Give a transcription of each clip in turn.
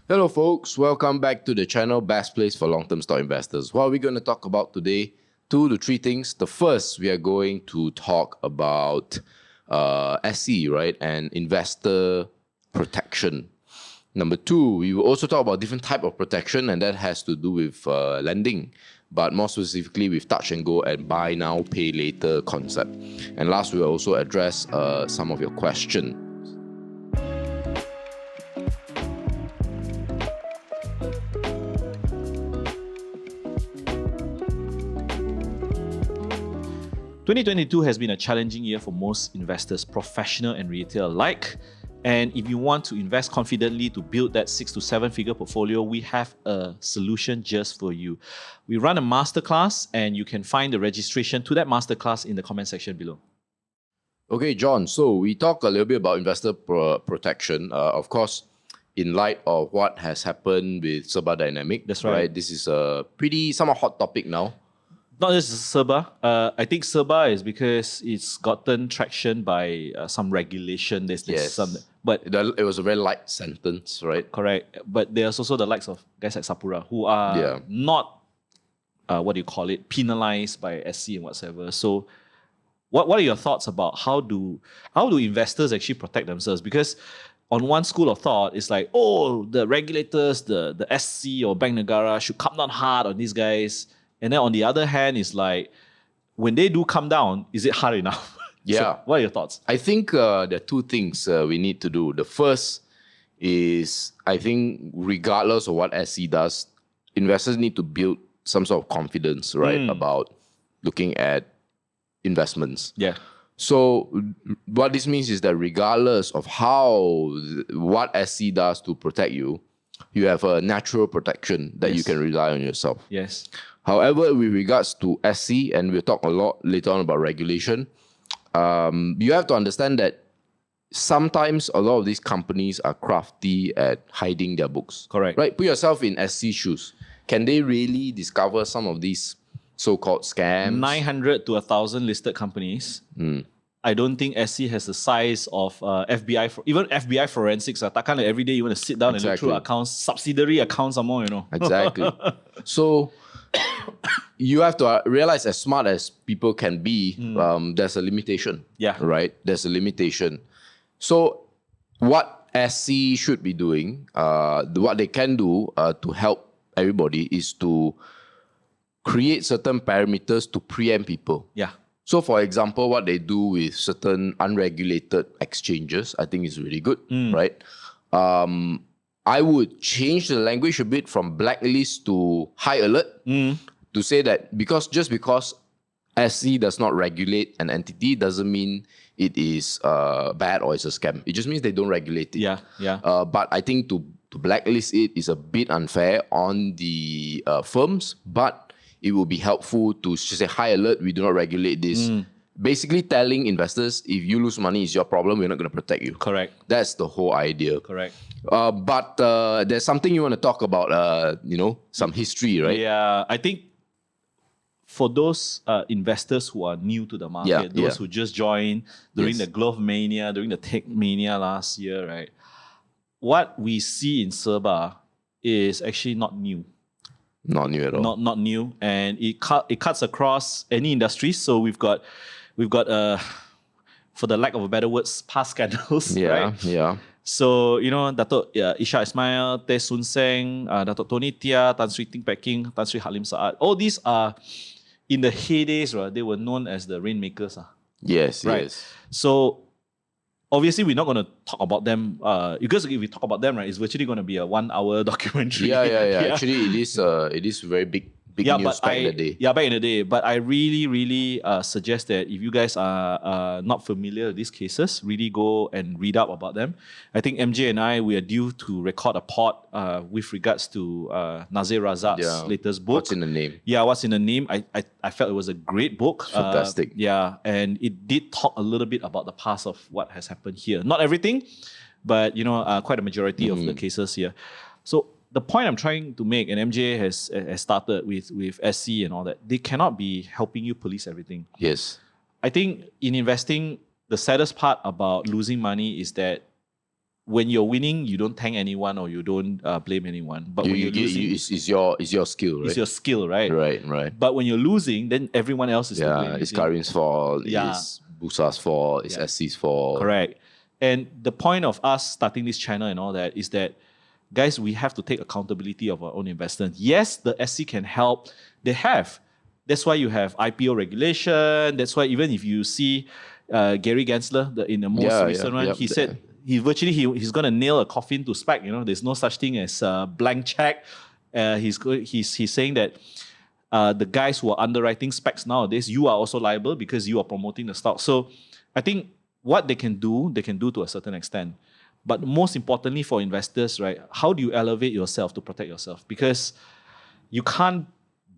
Hello folks, welcome back to the channel Best Place for Long-Term Stock Investors. What are we going to talk about today? 2 to 3 things. The first, we are going to talk about SE, right, and investor protection. Number 2, we will also talk about different type of protection, and that has to do with lending, but more specifically with touch and go and buy now, pay later concept. And last, we will also address some of your questions. "2022 has been a challenging year for most investors, professional and retail alike. And if you want to invest confidently to build that 6 to 7 figure portfolio, we have a solution just for you. We run a masterclass, and you can find the registration to that masterclass in the comment section below. Okay, John, so we talk a little bit about investor protection. Of course, in light of what has happened with Serba Dynamic. That's right. This is a pretty somewhat hot topic now. Not just Serba. I think Serba is because it's gotten traction by some regulation. There's Yes. some, but It was a very light sentence, right? correct. But there's also the likes of guys like Sapura who are not penalized by SC and whatsoever. So what are your thoughts about how do investors actually protect themselves? Because on one school of thought, it's like, oh, the regulators, the SC or Bank Negara should come down hard on these guys. And then on the other hand, it's like, when they do come down, is it hard enough? Yeah. So what are your thoughts? I think there are 2 things we need to do. The first is, I think, regardless of what SC does, investors need to build some sort of confidence, right, about looking at investments. Yeah. So what this means is that regardless of what SC does to protect you, you have a natural protection that you can rely on yourself. Yes. However, with regards to SC, and we'll talk a lot later on about regulation, you have to understand that sometimes a lot of these companies are crafty at hiding their books. Correct. Right? Put yourself in SC shoes. Can they really discover some of these so-called scams? 900 to 1,000 listed companies. I don't think SC has the size of FBI. Even FBI forensics. Takkan like every day you want to sit down and look through accounts, subsidiary accounts some more, Exactly. So you have to realize, as smart as people can be, there's a limitation. Yeah. Right? There's a limitation. So what SC should be doing, what they can do to help everybody is to create certain parameters to preempt people. Yeah. So for example, what they do with certain unregulated exchanges, I think is really good, right? I would change the language a bit from blacklist to high alert to say that because SC does not regulate an entity doesn't mean it is bad or it's a scam. It just means they don't regulate it. Yeah. Yeah. But I think to blacklist it is a bit unfair on the firms, but it will be helpful to say high alert, we do not regulate this. Basically telling investors, if you lose money, it's your problem, we're not going to protect you. Correct. That's the whole idea. Correct. But there's something you want to talk about, some history, right? Yeah. I think for those investors who are new to the market, those who just joined during the Glove Mania, during the Tech Mania last year, right? What we see in Serba is actually not new. Not new at all. Not new, and it cuts across any industry. So we've got for the lack of a better words, past scandals. Right? Yeah. So Dato' Isha Ismail, Teh Sun Seng, Dato' Tony Tia, Tan Sri Ting Peking, Tan Sri Halim Saad. All these are in the heydays, right? They were known as the rainmakers. Yes. Right. Yes. So obviously, we're not going to talk about them because if we talk about them, right, it's virtually going to be a 1-hour documentary. Yeah. Actually, it is very big news back in the day. Yeah, back in the day. But I really suggest that if you guys are not familiar with these cases, really go and read up about them. I think MJ and I, we are due to record a pod with regards to Nazir Razak's latest book. What's in the Name? Yeah, What's in the Name? I felt it was a great book. Fantastic. Yeah, and it did talk a little bit about the past of what has happened here. Not everything, but quite a majority of the cases here. So the point I'm trying to make, and MJ has started with SC and all that, they cannot be helping you police everything. Yes. I think in investing, the saddest part about losing money is that when you're winning, you don't thank anyone or you don't blame anyone. But when you're losing, it's your skill, right? it's your skill, right? Right. But when you're losing, then everyone else is to blame. It's Karin's fault. Yeah. It's Busa's fault. It's SC's fault. Correct. And the point of us starting this channel and all that is that, guys, we have to take accountability of our own investment. Yes, the SC can help. They have. That's why you have IPO regulation. That's why even if you see Gary Gensler in the most recent one, he said he's going to nail a coffin to SPAC. There's no such thing as a blank check. He's saying that the guys who are underwriting SPACs nowadays, you are also liable because you are promoting the stock. So I think what they can do to a certain extent. But most importantly for investors, right, how do you elevate yourself to protect yourself? Because you can't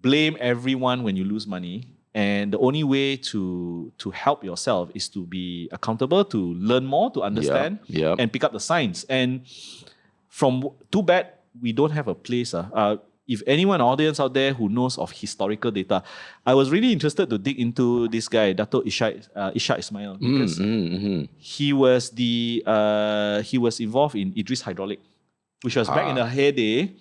blame everyone when you lose money. And the only way to help yourself is to be accountable, to learn more, to understand, and pick up the signs. And too bad we don't have a place. If anyone audience out there who knows of historical data, I was really interested to dig into this guy, Dato' Ishak Ismail, because he was involved in Idris Hydraulic, which was back in the heyday.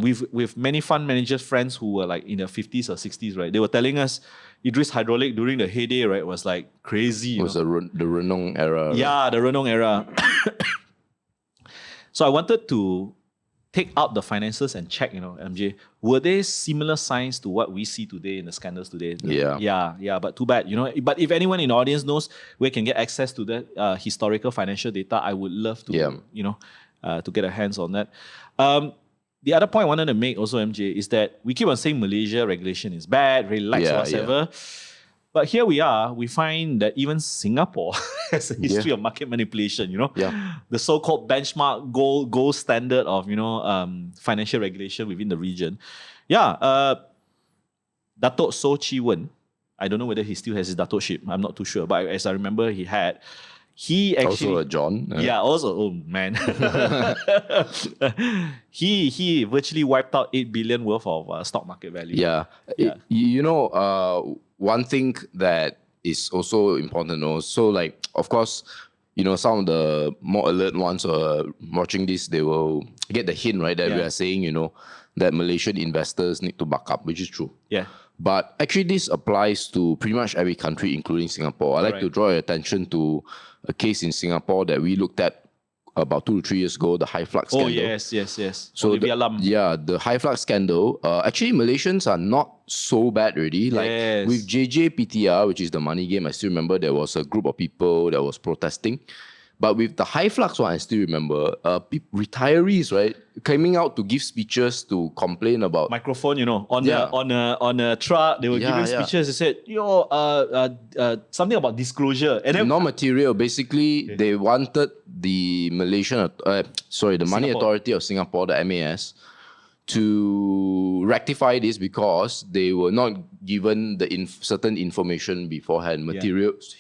With many fund managers friends who were like in their 50s or 60s, right? They were telling us Idris Hydraulic during the heyday, right, was like crazy. It was the Renong era. Yeah, the Renong era. So I wanted to take out the finances and check, MJ, were there similar signs to what we see today in the scandals today? Yeah, but too bad, But if anyone in the audience knows where can get access to that historical financial data, I would love to, to get a hands on that. The other point I wanted to make also, MJ, is that we keep on saying Malaysia regulation is bad, very lax, whatever. But here we are, we find that even Singapore has a history of market manipulation, The so-called benchmark gold standard of, financial regulation within the region. Dato' So Chi Wen, I don't know whether he still has his dato-ship, I'm not too sure, but as I remember, he actually also a John. Oh man. he virtually wiped out 8 billion worth of stock market value. One thing that is also important to know. So, like, of course, some of the more alert ones watching this, they will get the hint, right, that we are saying, that Malaysian investors need to buck up, which is true. Yeah. But actually, this applies to pretty much every country, including Singapore. I'd like to draw your attention to a case in Singapore that we looked at about 2 to 3 years ago, the high flux scandal. Oh, yes. So the high flux scandal. Actually, Malaysians are not so bad already. Like with JJPTR, which is the money game, I still remember there was a group of people that was protesting. But with the high flux one, I still remember retirees, right, coming out to give speeches to complain about microphone, on a truck. They were giving speeches. They said, something about disclosure and then non-material. Basically, they wanted the the Money Authority of Singapore, the MAS, to rectify this because they were not given the certain information beforehand,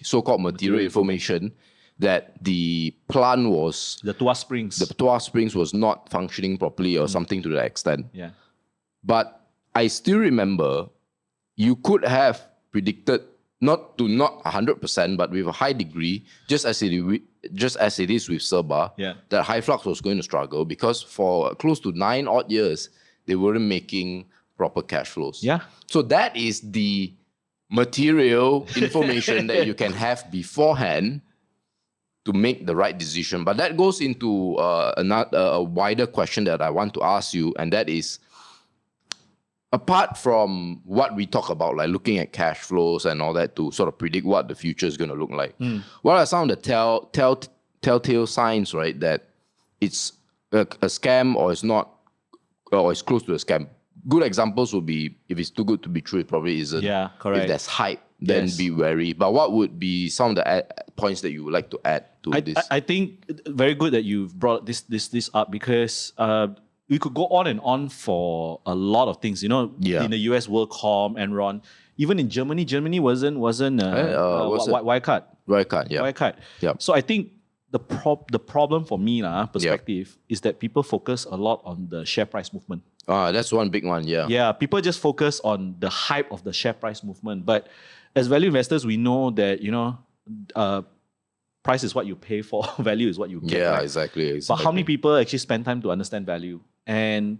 so-called material information. That the plant was... The Tuas Springs. The Tuas Springs was not functioning properly or something to that extent. Yeah. But I still remember you could have predicted, not 100%, but with a high degree, just as it is with Serba, that high flux was going to struggle because for close to 9 odd years, they weren't making proper cash flows. Yeah. So that is the material information that you can have beforehand to make the right decision. But that goes into a wider question that I want to ask you, and that is, apart from what we talk about, like looking at cash flows and all that to sort of predict what the future is going to look like, what are some of the telltale signs, right, that it's a scam or it's not, or it's close to a scam? Good examples would be, if it's too good to be true, it probably isn't. Yeah, correct. If there's hype, then be wary. But what would be some of the points that you would like to add to this? I think very good that you've brought this up because we could go on and on for a lot of things. In the US, WorldCom, Enron, even in Germany. Germany wasn't Wirecard. Wirecard. So I think the problem for me, perspective, is that people focus a lot on the share price movement. That's one big one, Yeah, people just focus on the hype of the share price movement. But as value investors, we know that, price is what you pay for, value is what you get. Yeah, right? exactly. But how many people actually spend time to understand value? And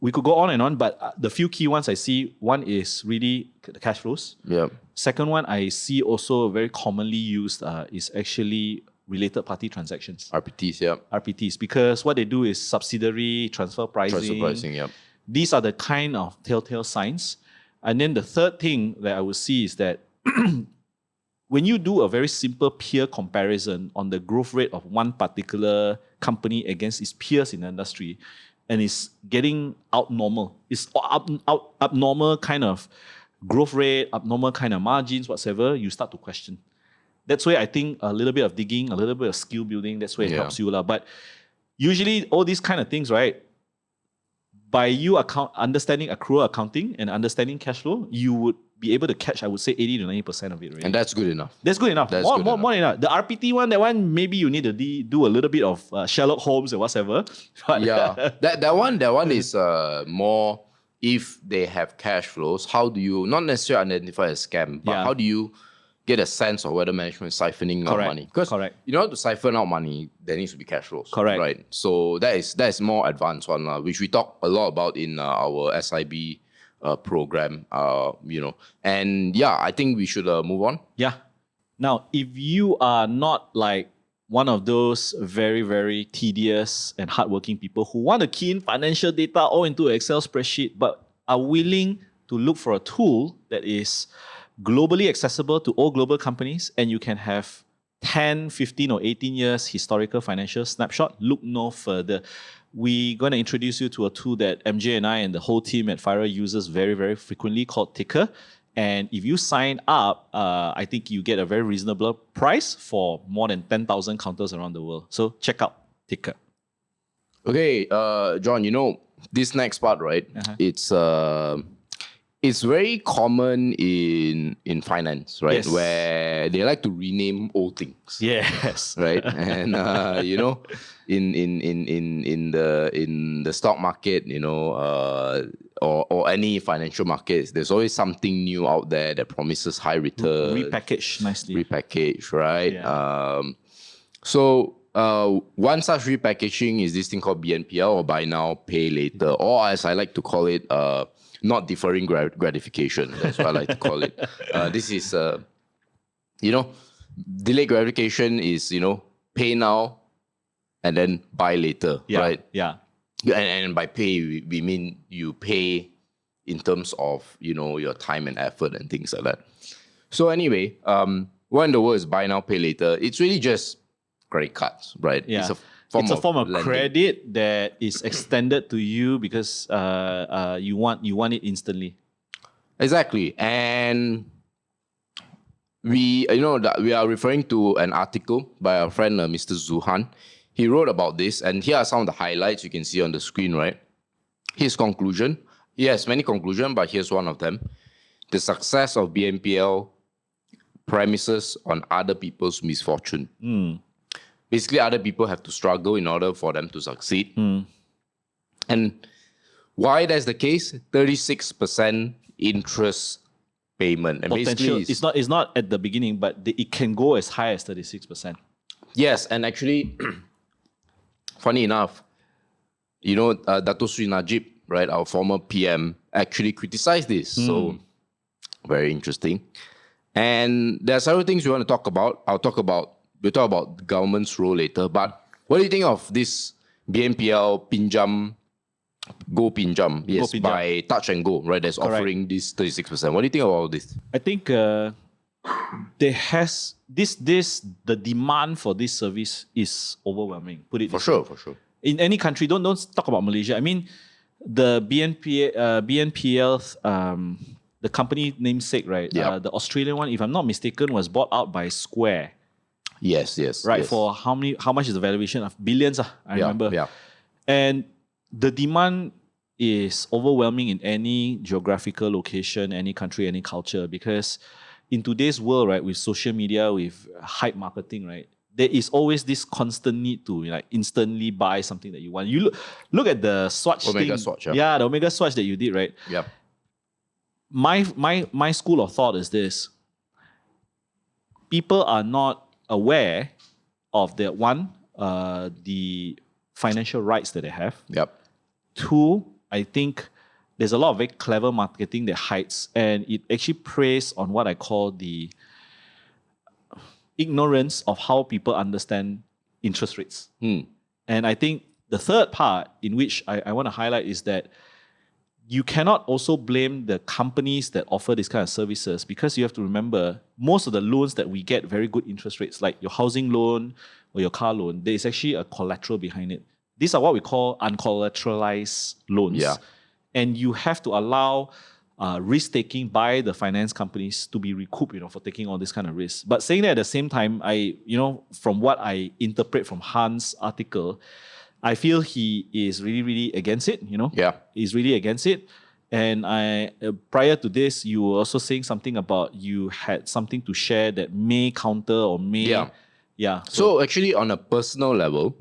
we could go on and on, but the few key ones I see, one is really the cash flows. Yeah. Second one I see also very commonly used is actually related party transactions. RPTs, yeah. RPTs, because what they do is subsidiary transfer pricing. Transfer pricing, yeah. These are the kind of telltale signs. And then the third thing that I would see is that when you do a very simple peer comparison on the growth rate of one particular company against its peers in the industry, and it's getting abnormal, it's abnormal kind of growth rate, abnormal kind of margins, whatsoever, you start to question. That's where I think a little bit of digging, a little bit of skill building, that's where it helps you. But usually all these kind of things, right? By you understanding accrual accounting and understanding cash flow, you would be able to catch, I would say, 80 to 90% of it. Right? And that's good enough. That's good enough. That's more good enough. The RPT one, that one, maybe you need to do a little bit of Sherlock Holmes or whatever. But Yeah, that one is more if they have cash flows. How do you not necessarily identify a scam, but how do you get a sense of whether management is siphoning out money? Because in order to siphon out money, there needs to be cash flows. Correct. Right. So that is more advanced one, which we talk a lot about in our SIB program. And yeah, I think we should move on. Yeah. Now, if you are not like one of those very, very tedious and hardworking people who want to key in financial data all into an Excel spreadsheet, but are willing to look for a tool that is globally accessible to all global companies, and you can have 10, 15, or 18 years historical financial snapshot, look no further. We're going to introduce you to a tool that MJ and I and the whole team at FIRL uses very, very frequently called Ticker. And if you sign up, I think you get a very reasonable price for more than 10,000 counters around the world. So check out Ticker. Okay, John, this next part, right? It's very common in finance, right? Yes. Where they like to rename old things. Yes. Right. And in the stock market, or any financial markets, there's always something new out there that promises high return. Repackaged nicely. Repackaged, right? Yeah. So one such repackaging is this thing called BNPL, or buy now, pay later, or as I like to call it, not deferring gratification. That's what I like to call it. This is, delayed gratification is, pay now and then buy later, right? Yeah. And by pay, we mean you pay in terms of, your time and effort and things like that. So anyway, what in the world is buy now, pay later? It's really just credit cards, right? Yeah. It's a form of lending. Credit that is extended to you because you want it instantly. Exactly. And we are referring to an article by our friend Mr. Zuhan. He wrote about this, and here are some of the highlights you can see on the screen, right? His conclusion. He has many conclusions, but here's one of them. The success of BNPL premises on other people's misfortune. Basically, other people have to struggle in order for them to succeed. And why that's the case? 36% interest payment. And Potential. basically, It's not at the beginning, but it can go as high as 36%. yes, and actually, funny enough, Dato Sri Najib, right, our former PM, actually criticized this. So, very interesting. And there are several things we want to talk about. We'll talk about the government's role later. But what do you think of this BNPL Pinjam, Go Pinjam? Yes, by Touch and Go, right? That's offering this 36%. What do you think of all this? I think there has the demand for this service is overwhelming. Put it For this way. sure. In any country, don't talk about Malaysia. I mean, the BNPL's the company namesake, right? Yeah. The Australian one, if I'm not mistaken, was bought out by Square. Yes. Right. Yes. For how much is the valuation of billions? I remember. Yeah. And the demand is overwhelming in any geographical location, any country, any culture, because in today's world, right, with social media, with hype marketing, right, there is always this constant need to instantly buy something that you want. You look at the swatch Omega thing. swatch, Yeah, the Omega swatch that you did, right? Yeah. My school of thought is this. People are not aware of the financial rights that they have. Yep. Two, I think there's a lot of very clever marketing that hides, and it actually preys on what I call the ignorance of how people understand interest rates. And I think the third part in which I want to highlight is that you cannot also blame the companies that offer this kind of services, because you have to remember most of the loans that we get very good interest rates, like your housing loan or your car loan, there is actually a collateral behind it. These are what we call uncollateralized loans. Yeah. And you have to allow risk-taking by the finance companies to be recouped, for taking all this kind of risk. But saying that at the same time, from what I interpret from Han's article, I feel he is really, really against it, Yeah. He's really against it. And prior to this, you were also saying something about you had something to share that may counter or may... Yeah. Yeah. So actually, on a personal level,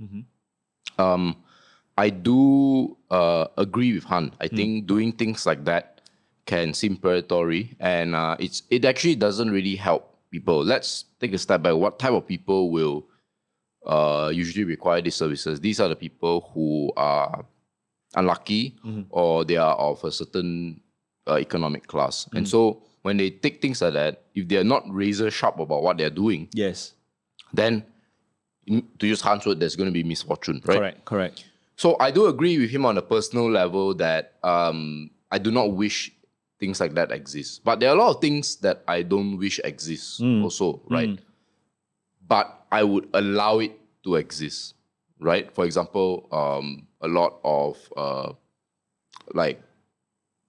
I do agree with Han. I think doing things like that can seem predatory, and it actually doesn't really help people. Let's take a step back. What type of people will usually require these services? These are the people who are unlucky, or they are of a certain economic class. And so when they take things like that, if they're not razor sharp about what they're doing, Yes. then to use Han's word, there's going to be misfortune, right? Correct. So I do agree with him on a personal level that I do not wish things like that exist. But there are a lot of things that I don't wish exist also, right? But I would allow it to exist, right? For example, a lot of like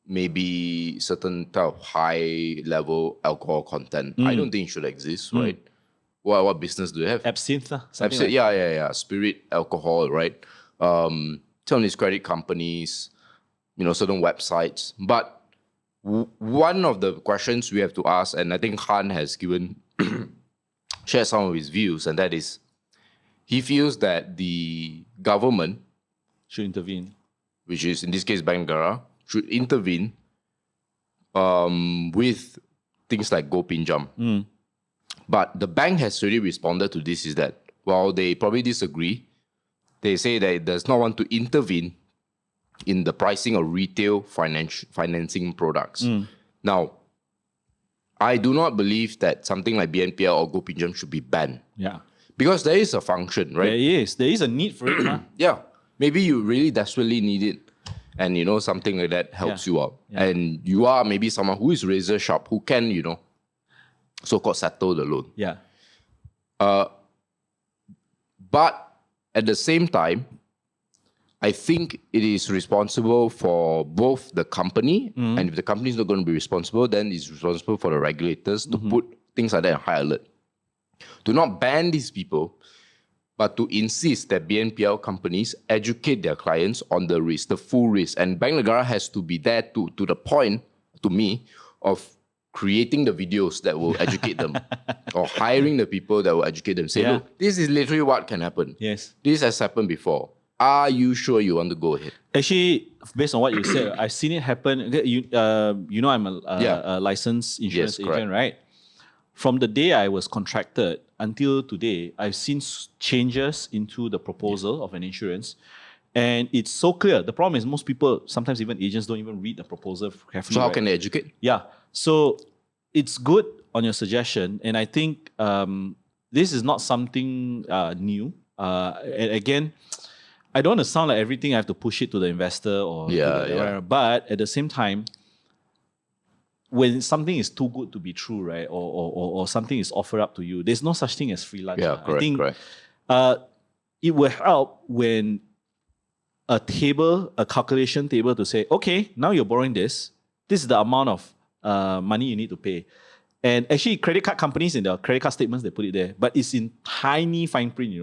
maybe certain type of high level alcohol content. I don't think it should exist, right? What business do they have? Absinthe. Absinthe, yeah. Spirit, alcohol, right? Some of these credit companies, certain websites. But one of the questions we have to ask, and I think Han has shared some of his views, and that is, he feels that the government should intervene, which is in this case Bank Negara, should intervene with things like Go Pinjam. But the bank has already responded to this, is that while they probably disagree, they say that it does not want to intervene in the pricing of retail financing products. Now, I do not believe that something like BNPL or Go Pinjam should be banned. Yeah. Because there is a function, right? There is a need for it. Huh? Yeah. Maybe you really desperately need it. And, something like that helps you out. Yeah. And you are maybe someone who is razor sharp, who can, so-called settle the loan. Yeah. But at the same time, I think it is responsible for both the company, and if the company is not going to be responsible, then it's responsible for the regulators to put things like that on high alert. To not ban these people, but to insist that BNPL companies educate their clients on the risk, the full risk. And Bank Negara has to be there to the point, to me, of creating the videos that will educate them, or hiring the people that will educate them. Say, look, this is literally what can happen. Yes. This has happened before. Are you sure you want to go ahead? Actually, based on what you said, I've seen it happen. I'm a licensed insurance agent, right? From the day I was contracted until today, I've seen changes into the proposal of an insurance. And it's so clear. The problem is most people, sometimes even agents, don't even read the proposal carefully. So how can they educate? Yeah. So it's good on your suggestion. And I think this is not something new. And again, I don't want to sound like everything I have to push it to the investor or but at the same time, when something is too good to be true, right, or something is offered up to you, there's no such thing as free lunch. Yeah, correct, I think correct. It will help when a calculation table to say, okay, now you're borrowing this. This is the amount of money you need to pay. And actually, credit card companies in their credit card statements, they put it there, but it's in tiny fine print.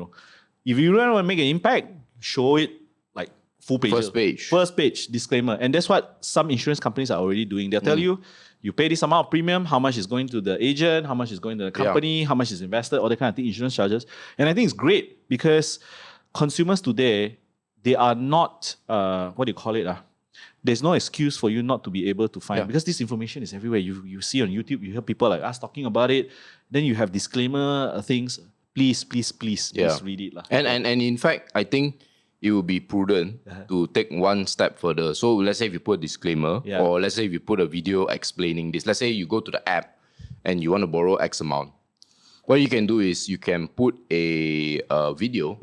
If you really want to make an impact, show it like full page. First page disclaimer. And that's what some insurance companies are already doing. They'll tell you, you pay this amount of premium, how much is going to the agent, how much is going to the company, how much is invested, all that kind of thing, insurance charges. And I think it's great because consumers today, they are not, there's no excuse for you not to be able to find, because this information is everywhere. You see on YouTube, you hear people like us talking about it. Then you have disclaimer things. please read it. And in fact, I think it would be prudent to take one step further. So let's say if you put a disclaimer, or let's say if you put a video explaining this. Let's say you go to the app and you want to borrow X amount. What you can do is you can put a video,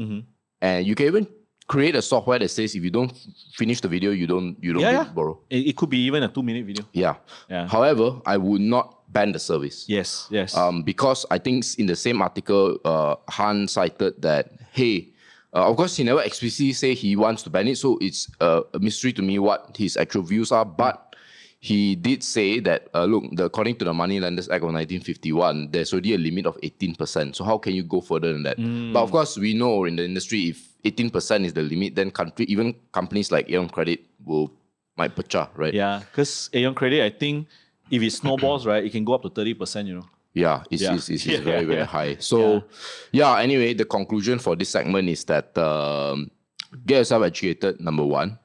and you can even create a software that says if you don't finish the video, you don't borrow. It could be even a 2-minute video. Yeah. However, I would not ban the service. Yes. Because I think in the same article, Han cited that, hey, of course, he never explicitly say he wants to ban it, so it's a mystery to me what his actual views are. But he did say that, look, according to the Moneylenders Act of 1951, there's already a limit of 18%. So how can you go further than that? But of course, we know in the industry, if 18% is the limit, then even companies like Aeon Credit might pecah, right? Yeah, because Aeon Credit, I think if it snowballs, right, it can go up to 30%, you know. Yeah, it's very, very high. So, anyway, the conclusion for this segment is that get yourself educated, number one.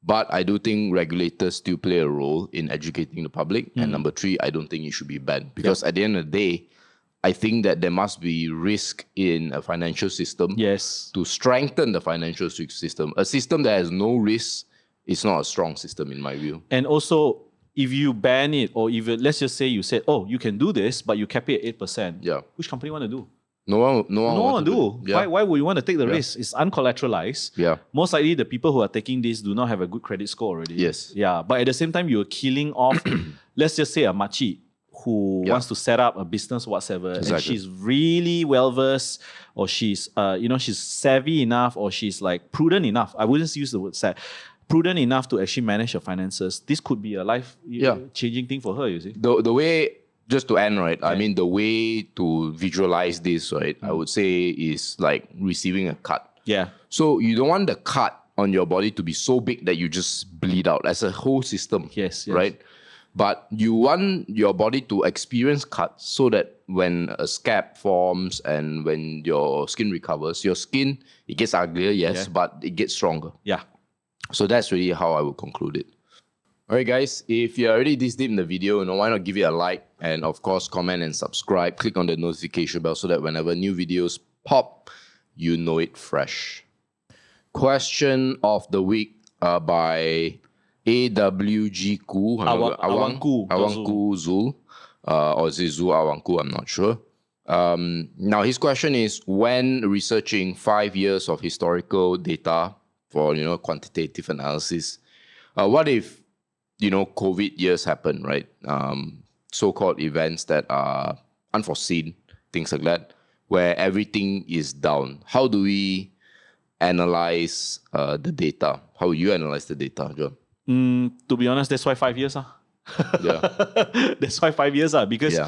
But I do think regulators still play a role in educating the public. And number three, I don't think it should be banned. Because at the end of the day, I think that there must be risk in a financial system. Yes. To strengthen the financial system. A system that has no risk is not a strong system in my view. And also, if you ban it, or if let's just say you said, oh, you can do this, but you cap it at 8%. Which company want to do? No one want to do. Why would you want to take the risk? It's uncollateralized. Yeah. Most likely, the people who are taking this do not have a good credit score already. Yes. Yeah. But at the same time, you're killing off, let's just say a machi who wants to set up a business whatsoever, and she's really well versed, or she's she's savvy enough, or she's like prudent enough. I wouldn't use the word sad. Prudent enough to actually manage her finances. This could be a life changing thing for her, you see. The way, just to end, right? I mean, the way to visualize this, right, I would say is like receiving a cut. Yeah. So you don't want the cut on your body to be so big that you just bleed out as a whole system. Yes. Right? But you want your body to experience cuts so that when a scab forms and when your skin recovers, your skin, it gets uglier, yes, but it gets stronger. Yeah. So that's really how I would conclude it. All right, guys, if you're already this deep in the video, why not give it a like, and of course, comment and subscribe. Click on the notification bell so that whenever new videos pop, you know it fresh. Question of the week by AWG Ku, Awangku Zul, or is it Zul Awangku, I'm not sure. Now, his question is, when researching 5 years of historical data for quantitative analysis, what if COVID years happen, right? So-called events that are unforeseen, things like that, where everything is down. How do we analyze the data? How will you analyze the data, John? To be honest, that's why 5 years. Yeah. That's why 5 years, because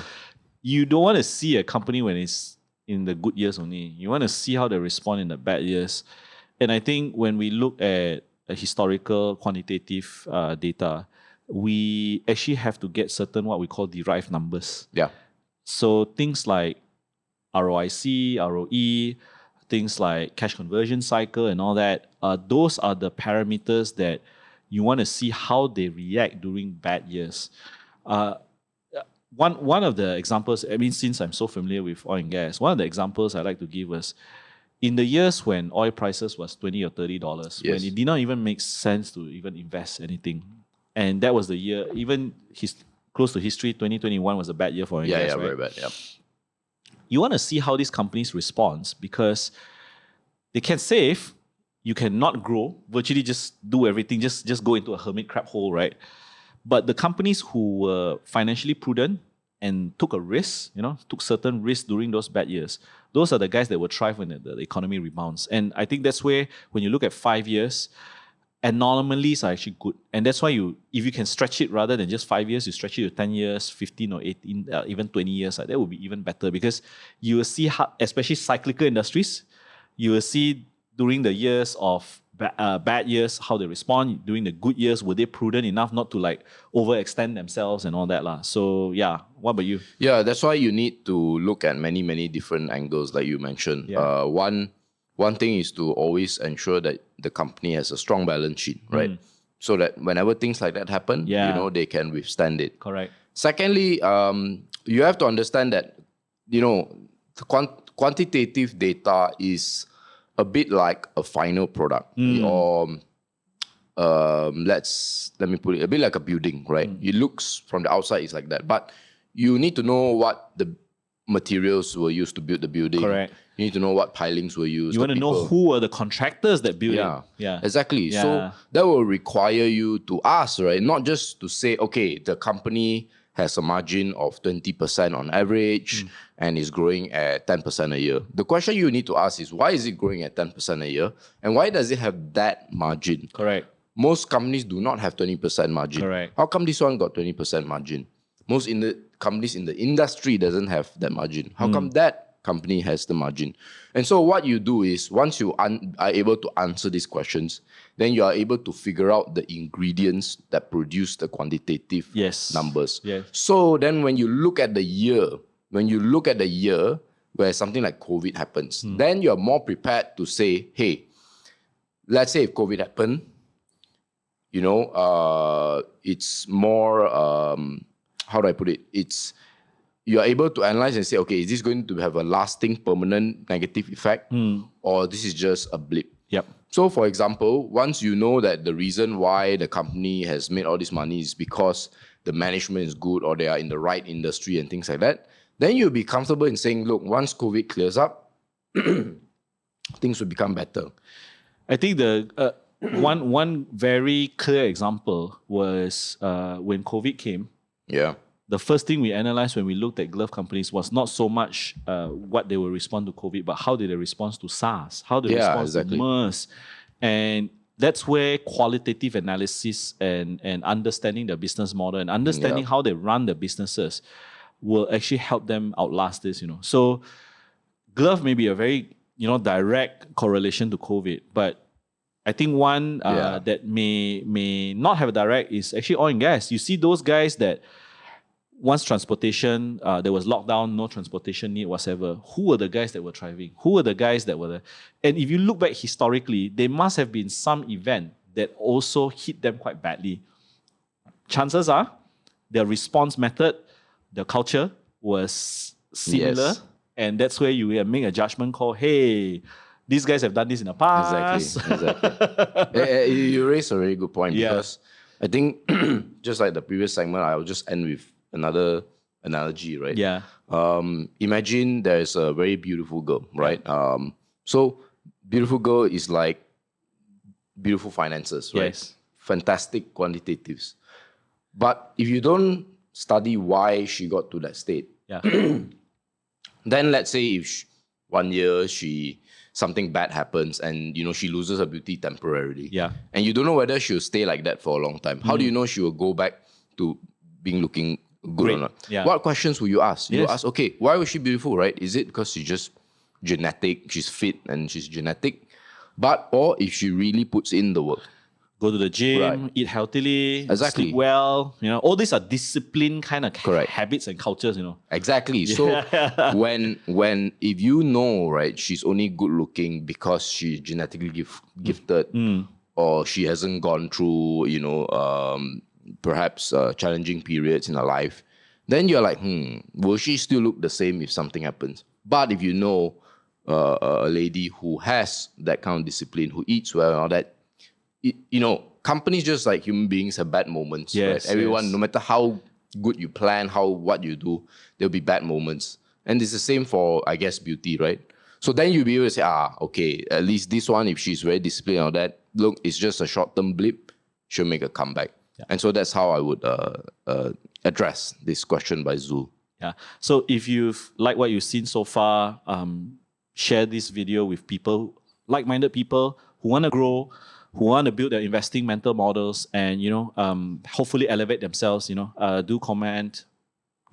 you don't want to see a company when it's in the good years only. You want to see how they respond in the bad years. And I think when we look at historical quantitative data, we actually have to get certain what we call derived numbers. Yeah. So things like ROIC, ROE, things like cash conversion cycle and all that, those are the parameters that you want to see how they react during bad years. One of the examples, I mean, since I'm so familiar with oil and gas, one of the examples I like to give was in the years when oil prices was $20 or $30, when it did not even make sense to even invest anything. And that was the year, even close to history, 2021 was a bad year for oil and gas, right? Very bad, yeah. You want to see how these companies respond, because they can save, you cannot grow, virtually just do everything, just go into a hermit crab hole, right? But the companies who were financially prudent and took a risk, took certain risks during those bad years, those are the guys that will thrive when the economy rebounds. And I think that's where, when you look at 5 years, anomalies are actually good. And that's why if you can stretch it rather than just 5 years, you stretch it to 10 years, 15 or 18, even 20 years, that would be even better, because you will see how, especially cyclical industries, you will see during the years of bad years, how they respond. During the good years, were they prudent enough not to like overextend themselves and all that lah? So yeah, what about you? Yeah, that's why you need to look at many different angles, like you mentioned. Yeah. One thing is to always ensure that the company has a strong balance sheet, right? So that whenever things like that happen, they can withstand it. Correct. Secondly, you have to understand that, quantitative data is a bit like a final product, or let me put it a bit like a building, right? It looks from the outside, it's like that, but you need to know what the materials were used to build the building. Correct. You need to know what pilings were used. You want to know who are the contractors that build it. Yeah, exactly. Yeah. So that will require you to ask, right? Not just to say, okay, the company has a margin of 20% on average and is growing at 10% a year. The question you need to ask is, why is it growing at 10% a year? And why does it have that margin? Correct. Most companies do not have 20% margin. Correct. How come this one got 20% margin? Most companies in the industry doesn't have that margin. How come that company has the margin? And so what you do is, once you are able to answer these questions, then you are able to figure out the ingredients that produce the quantitative numbers. Yes. So then when you look at the year, where something like COVID happens, then you're more prepared to say, hey, let's say if COVID happened, it's more, how do I put it? You are able to analyze and say, okay, is this going to have a lasting, permanent negative effect, or this is just a blip? Yep. So, for example, once you know that the reason why the company has made all this money is because the management is good or they are in the right industry and things like that, then you'll be comfortable in saying, look, once COVID clears up, things will become better. I think the one very clear example was when COVID came. Yeah. The first thing we analyzed when we looked at glove companies was not so much what they will respond to COVID, but how did they respond to SARS? How did they respond to MERS? And that's where qualitative analysis and understanding the business model and understanding how they run the businesses will actually help them outlast this, So glove may be a very, direct correlation to COVID, but I think one that may not have a direct is actually oil and gas. You see those guys that once transportation, there was lockdown, no transportation need whatsoever. Who were the guys that were thriving? Who were the guys that were there? And if you look back historically, there must have been some event that also hit them quite badly. Chances are their response method, their culture was similar. Yes. And that's where you make a judgment call, hey, these guys have done this in the past. Exactly. You raised a very good point because I think just like the previous segment, I'll just end with another analogy, right? Yeah. Imagine there's a very beautiful girl, right? So beautiful girl is like beautiful finances, right? Yes. Fantastic quantitatives. But if you don't study why she got to that state, then let's say if 1 year something bad happens and she loses her beauty temporarily, and you don't know whether she'll stay like that for a long time. How do you know she will go back to being looking good or not? What questions will you ask? You ask, okay, why was she beautiful, right? Is it because she's just genetic, she's fit and she's genetic? Or if she really puts in the work. Go to the gym, eat healthily, sleep well. All these are discipline kind of habits and cultures. Exactly. So when if you know, right, she's only good looking because she's genetically gifted, or she hasn't gone through, perhaps challenging periods in her life, then you're like, will she still look the same if something happens? But if you know a lady who has that kind of discipline, who eats well and all that, companies just like human beings have bad moments. Right? Everyone, no matter how good you plan, what you do, there'll be bad moments. And it's the same for, I guess, beauty, right? So then you'll be able to say, okay, at least this one, if she's very disciplined or that, look, it's just a short-term blip, she'll make a comeback. And so that's how I would address this question by Zul. Yeah. So if you've liked what you've seen so far, share this video with people, like-minded people who want to grow, who want to build their investing mental models and, hopefully elevate themselves, do comment,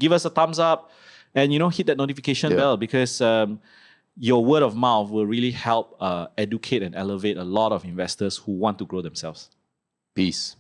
give us a thumbs up and, hit that notification bell because your word of mouth will really help educate and elevate a lot of investors who want to grow themselves. Peace.